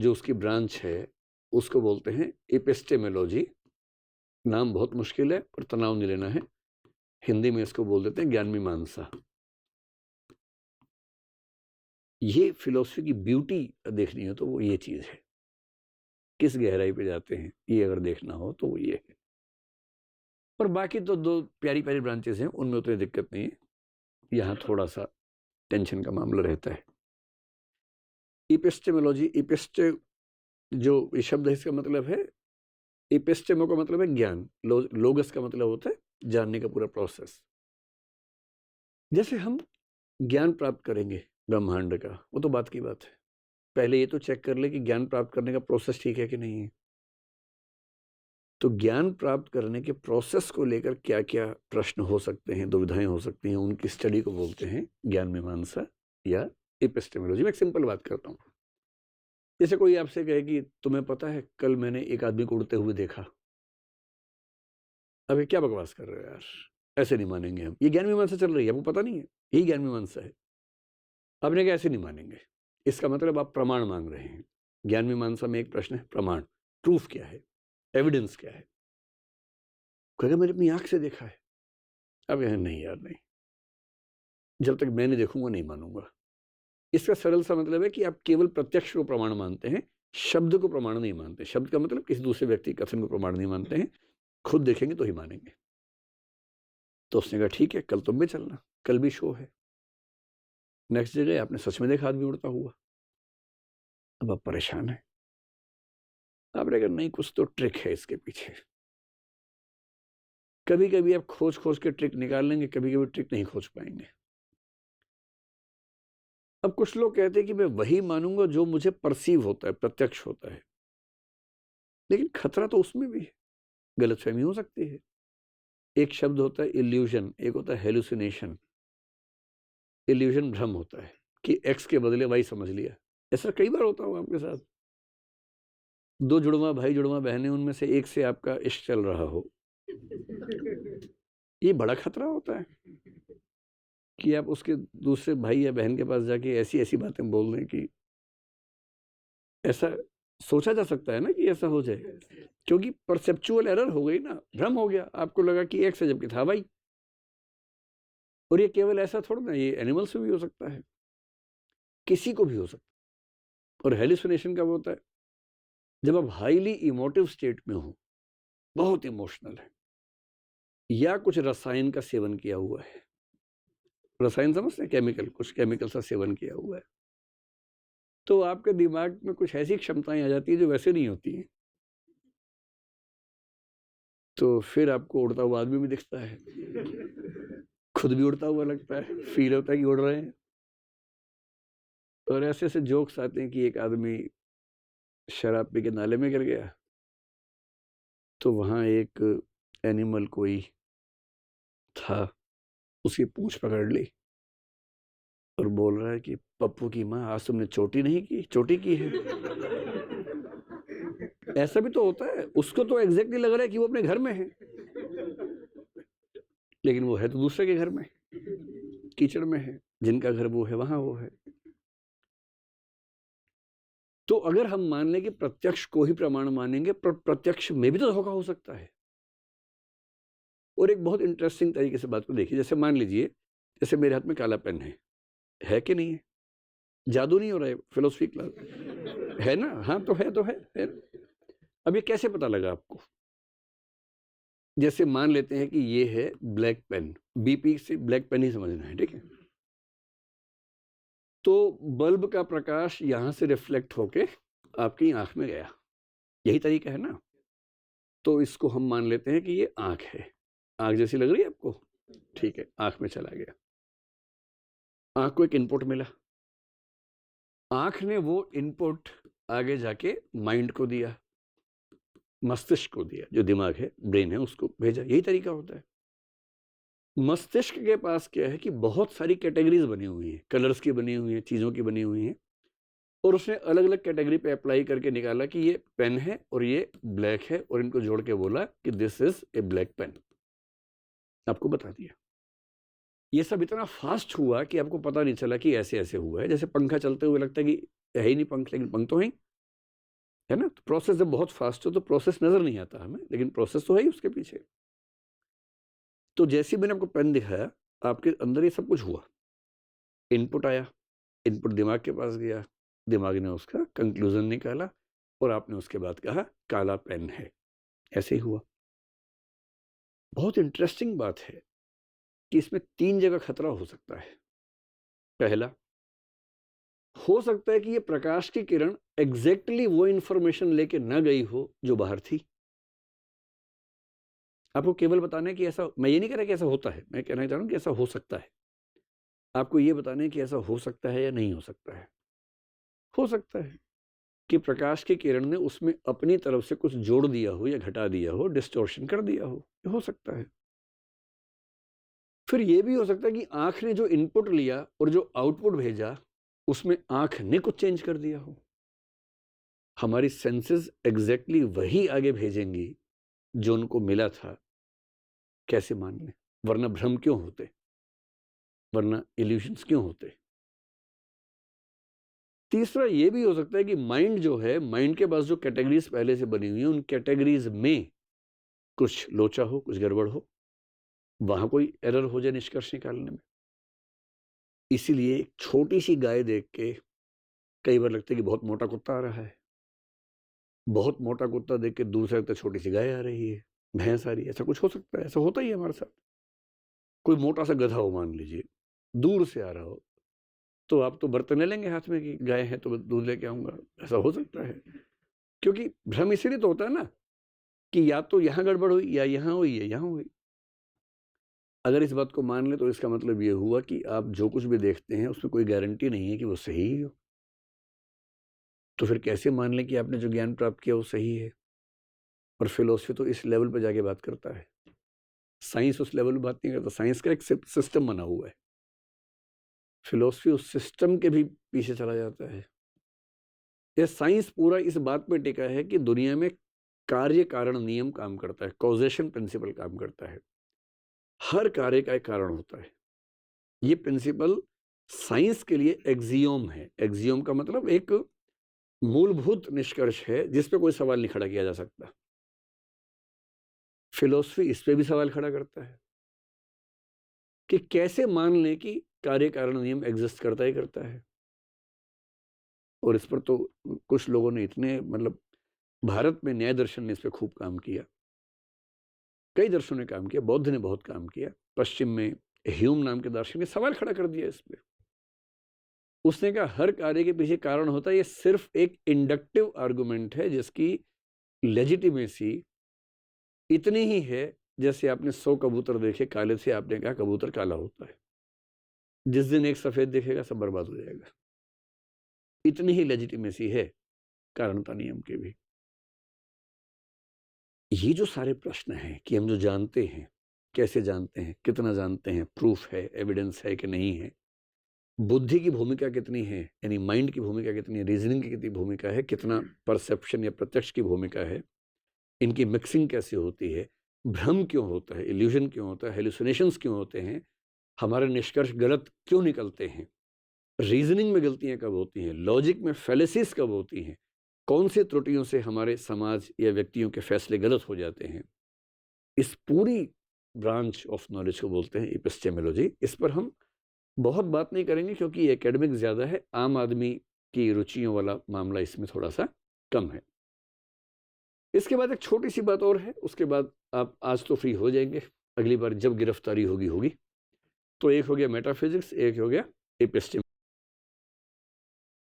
जो उसकी ब्रांच है उसको बोलते हैं एपिस्टेमोलॉजी। नाम बहुत मुश्किल है पर तनाव नहीं लेना है। हिंदी में इसको बोल देते हैं ज्ञान मीमांसा। ये फिलॉसफी की ब्यूटी देखनी हो तो वो ये चीज है। किस गहराई पे जाते हैं ये अगर देखना हो तो वो ये है। और बाकी तो दो प्यारी प्यारी ब्रांचेस हैं, उनमें उतनी दिक्कत नहीं है। यहाँ थोड़ा सा टेंशन का मामला रहता है। एपिस्टेमोलॉजी, एपिस्टे जो शब्द है इसका मतलब है, एपिस्टेमो का मतलब है ज्ञान, लोगस का मतलब होता है जानने का पूरा प्रोसेस। जैसे हम ज्ञान प्राप्त करेंगे ब्रह्मांड का, वो तो बात की बात है। पहले ये तो चेक कर ले कि ज्ञान प्राप्त करने का प्रोसेस ठीक है कि नहीं है। तो ज्ञान प्राप्त करने के प्रोसेस को लेकर क्या क्या प्रश्न हो सकते हैं, दुविधाएं हो सकती हैं, उनकी स्टडी को बोलते हैं ज्ञान मीमांसा या एपिस्टेमोलॉजी। मैं एक सिंपल बात करता हूं। जैसे कोई आपसे कहे कि तुम्हें पता है कल मैंने एक आदमी को उड़ते हुए देखा। अब ये क्या बकवास कर रहे हो यार, ऐसे नहीं मानेंगे हम, ये ज्ञान मीमांसा चल रही है, आपको पता नहीं है, यही ज्ञान मीमांसा है। आपने कहा ऐसे नहीं मानेंगे, इसका मतलब आप प्रमाण मांग रहे हैं। ज्ञान मीमांसा में एक प्रश्न है प्रमाण, प्रूफ क्या है, एविडेंस क्या है। कहेगा मैंने अपनी आंख से देखा है। अब कहें नहीं यार नहीं, जब तक मैं नहीं देखूंगा नहीं मानूंगा। इसका सरल सा मतलब है कि आप केवल प्रत्यक्ष को प्रमाण मानते हैं, शब्द को प्रमाण नहीं मानते। शब्द का मतलब किसी दूसरे व्यक्ति कथन को प्रमाण नहीं मानते हैं, खुद देखेंगे तो ही मानेंगे। तो उसने कहा ठीक है कल तुम भी चलना, कल भी शो है। नेक्स्ट जगह आपने सच में देखा आदमी उड़ता हुआ। अब आप परेशान है। आपने कहा नहीं कुछ तो ट्रिक है इसके पीछे। कभी कभी आप खोज खोज के ट्रिक निकाल लेंगे, कभी कभी ट्रिक नहीं खोज पाएंगे। अब कुछ लोग कहते हैं कि मैं वही मानूंगा जो मुझे परसीव होता है, प्रत्यक्ष होता है। लेकिन खतरा तो उसमें भी है, गलतफहमी हो सकती है। एक शब्द होता है इल्यूजन, एक होता है हेलुसिनेशन। इल्यूजन भ्रम होता है कि एक्स के बदले वाई समझ लिया। ऐसा कई बार होता होगा आपके साथ। दो जुड़वा भाई जुड़वा बहनें, उनमें से एक से आपका इश्क चल रहा हो, ये बड़ा खतरा होता है कि आप उसके दूसरे भाई या बहन के पास जाके ऐसी ऐसी बातें बोल दें कि ऐसा सोचा जा सकता है ना कि ऐसा हो जाए, क्योंकि परसेप्चुअल एरर हो गई ना, भ्रम हो गया। आपको लगा कि एक्स है जबकि था भाई। और ये केवल ऐसा थोड़ा ना, ये एनिमल्स में भी हो सकता है, किसी को भी हो सकता है। और हेलुसिनेशन कब होता है? जब आप हाईली इमोटिव स्टेट में हो, बहुत इमोशनल है, या कुछ रसायन का सेवन किया हुआ है। रसायन समझते हैं, केमिकल, कुछ केमिकल का सेवन किया हुआ है, तो आपके दिमाग में कुछ ऐसी क्षमताएं आ जाती है जो वैसे नहीं होती हैं। तो फिर आपको उड़ता हुआ आदमी भी दिखता है, खुद भी उड़ता हुआ लगता है, फील होता है कि उड़ रहे हैं। और ऐसे ऐसे जोक्स आते हैं कि एक आदमी शराब पी के नाले में गिर गया, तो वहां एक एनिमल कोई था, उसकी पूंछ पकड़ ली और बोल रहा है कि पप्पू की माँ आज तुमने चोटी नहीं की, चोटी की है। ऐसा भी तो होता है, उसको तो एग्जैक्टली लग रहा है कि वो अपने घर में है, लेकिन वो है तो दूसरे के घर में, कीचड़ में है, जिनका घर वो है वहां वो है। तो अगर हम मान लें कि प्रत्यक्ष को ही प्रमाण मानेंगे, प्रत्यक्ष में भी तो धोखा हो सकता है। और एक बहुत इंटरेस्टिंग तरीके से बात को देखिए, जैसे मान लीजिए जैसे मेरे हाथ में काला पेन है कि नहीं है? जादू नहीं हो रहा है, फिलोसफी क्लास है ना? हाँ तो है, तो है। अब ये कैसे पता लगा आपको? जैसे मान लेते हैं कि ये है ब्लैक पेन, बीपी से ब्लैक पेन ही समझना है, ठीक है? तो बल्ब का प्रकाश यहां से रिफ्लेक्ट होके आपकी आंख में गया, यही तरीका है ना? तो इसको हम मान लेते हैं कि ये आंख है। आंख जैसी लग रही है आपको? ठीक है, आंख में चला गया। आंख को एक इनपुट मिला, आंख ने वो इनपुट आगे जाके माइंड को दिया, मस्तिष्क को दिया, जो दिमाग है, ब्रेन है, उसको भेजा। यही तरीका होता है। मस्तिष्क के पास क्या है कि बहुत सारी कैटेगरीज बनी हुई हैं, कलर्स की बनी हुई हैं, चीजों की बनी हुई हैं, और उसने अलग अलग कैटेगरी पे अप्लाई करके निकाला कि ये पेन है और ये ब्लैक है, और इनको जोड़ के बोला कि this is a black pen. आपको बता दिया। ये सब इतना फास्ट हुआ कि आपको पता नहीं चला कि ऐसे ऐसे हुआ है। जैसे पंखा चलते हुए लगता है कि है ही नहीं पंख, लेकिन पंख तो है ही। है ना? तो प्रोसेस जब बहुत फास्ट हो तो प्रोसेस नजर नहीं आता हमें, लेकिन प्रोसेस तो है ही उसके पीछे। तो जैसे ही मैंने आपको पेन दिखाया, आपके अंदर ये सब कुछ हुआ, इनपुट आया, इनपुट दिमाग के पास गया, दिमाग ने उसका कंक्लूजन निकाला और आपने उसके बाद कहा काला पेन है। ऐसे ही हुआ। बहुत इंटरेस्टिंग बात है कि इसमें 3 जगह खतरा हो सकता है। पहला, हो सकता है कि ये प्रकाश की किरण एग्जैक्टली वो इंफॉर्मेशन लेके न गई हो जो बाहर थी। आपको केवल बताना है कि ऐसा, मैं ये नहीं कह रहा कि ऐसा होता है, मैं कहना चाह रहा हूं कि ऐसा हो सकता है। आपको ये बताना है कि ऐसा हो सकता है या नहीं हो सकता है। हो सकता है कि प्रकाश की किरण ने उसमें अपनी तरफ से कुछ जोड़ दिया हो या घटा दिया हो, डिस्टॉर्शन कर दिया हो सकता है। फिर ये भी हो सकता है कि आंख ने जो इनपुट लिया और जो आउटपुट भेजा, उसमें आंख ने कुछ चेंज कर दिया हो। हमारी सेंसेस एग्जैक्टली वही आगे भेजेंगी जो उनको मिला था। कैसे मान लें? वरना भ्रम क्यों होते, वरना इल्यूशंस क्यों होते? तीसरा ये भी हो सकता है कि माइंड जो है, माइंड के पास जो कैटेगरीज पहले से बनी हुई है, उन कैटेगरीज में कुछ लोचा हो, कुछ गड़बड़ हो, वहां कोई एरर हो जाए निष्कर्ष निकालने में। इसीलिए एक छोटी सी गाय देख के कई बार लगता है कि बहुत मोटा कुत्ता आ रहा है, बहुत मोटा कुत्ता देख के दूर से लगता है छोटी सी गाय आ रही है, भैंस आ रही है। ऐसा कुछ हो सकता है, ऐसा होता ही है हमारे साथ। कोई मोटा सा गधा हो, मान लीजिए, दूर से आ रहा हो, तो आप तो बर्तन ले लेंगे हाथ में कि गाय है तो दूध लेके आऊंगा। ऐसा हो सकता है, क्योंकि भ्रम इसीलिए तो होता है ना कि या तो यहां गड़बड़ हुई, या यहां हुई, या यहां हुई। अगर इस बात को मान ले तो इसका मतलब ये हुआ कि आप जो कुछ भी देखते हैं उसमें कोई गारंटी नहीं है कि वो सही ही हो। तो फिर कैसे मान लें कि आपने जो ज्ञान प्राप्त किया वो सही है? और फिलोसफी तो इस लेवल पर जाके बात करता है, साइंस उस लेवल पर बात नहीं करता। साइंस का एक सिस्टम बना हुआ है, फिलोसफी उस सिस्टम के भी पीछे चला जाता है। यह साइंस पूरा इस बात पर टिका है कि दुनिया में कार्य कारण नियम काम करता है, कॉजेशन प्रिंसिपल काम करता है। हर कार्य का एक कारण होता है। ये प्रिंसिपल साइंस के लिए एक्सियोम है। एक्सियोम का मतलब एक मूलभूत निष्कर्ष है जिस पे कोई सवाल नहीं खड़ा किया जा सकता। फिलोसफी इस पे भी सवाल खड़ा करता है कि कैसे मान लें कि कार्य कारण नियम एग्जिस्ट करता ही करता है। और इस पर तो कुछ लोगों ने इतने, मतलब भारत में न्याय दर्शन ने इस पर खूब काम किया, कई दर्शनों ने काम किया, बौद्ध ने बहुत काम किया, पश्चिम में ह्यूम नाम के दार्शनिक ने सवाल खड़ा कर दिया इस पर। उसने कहा हर कार्य के पीछे कारण होता है, ये सिर्फ एक इंडक्टिव आर्गुमेंट है जिसकी लेजिटिमेसी इतनी ही है जैसे आपने 100 कबूतर देखे काले से, आपने कहा कबूतर काला होता है। जिस दिन एक सफेद देखेगा सब बर्बाद हो जाएगा। इतनी ही लेजिटिमेसी है कारणता नियम के भी। ये जो सारे प्रश्न हैं कि हम जो जानते हैं, कैसे जानते हैं, कितना जानते हैं, प्रूफ है, एविडेंस है कि नहीं है, बुद्धि की भूमिका कितनी है, यानी माइंड की भूमिका कितनी है, रीजनिंग की कितनी भूमिका है, कितना परसेप्शन या प्रत्यक्ष की भूमिका है, इनकी मिक्सिंग कैसे होती है, भ्रम क्यों होता है, इल्यूजन क्यों होता है, हेलुसिनेशंस क्यों होते हैं, हमारे निष्कर्ष गलत क्यों निकलते हैं, रीजनिंग में गलतियां कब होती हैं, लॉजिक में फेलिसिस कब होती हैं, कौन सी त्रुटियों से हमारे समाज या व्यक्तियों के फैसले गलत हो जाते हैं। इस पूरी ब्रांच ऑफ नॉलेज को बोलते हैं एपिस्टेमोलॉजी। इस पर हम बहुत बात नहीं करेंगे क्योंकि एकेडमिक ज़्यादा है, आम आदमी की रुचियों वाला मामला इसमें थोड़ा सा कम है। इसके बाद एक छोटी सी बात और है, उसके बाद आप आज तो फ्री हो जाएंगे, अगली बार जब गिरफ्तारी होगी। तो एक हो गया मेटाफिजिक्स, एक हो गया एपिस्टेमोलॉजी।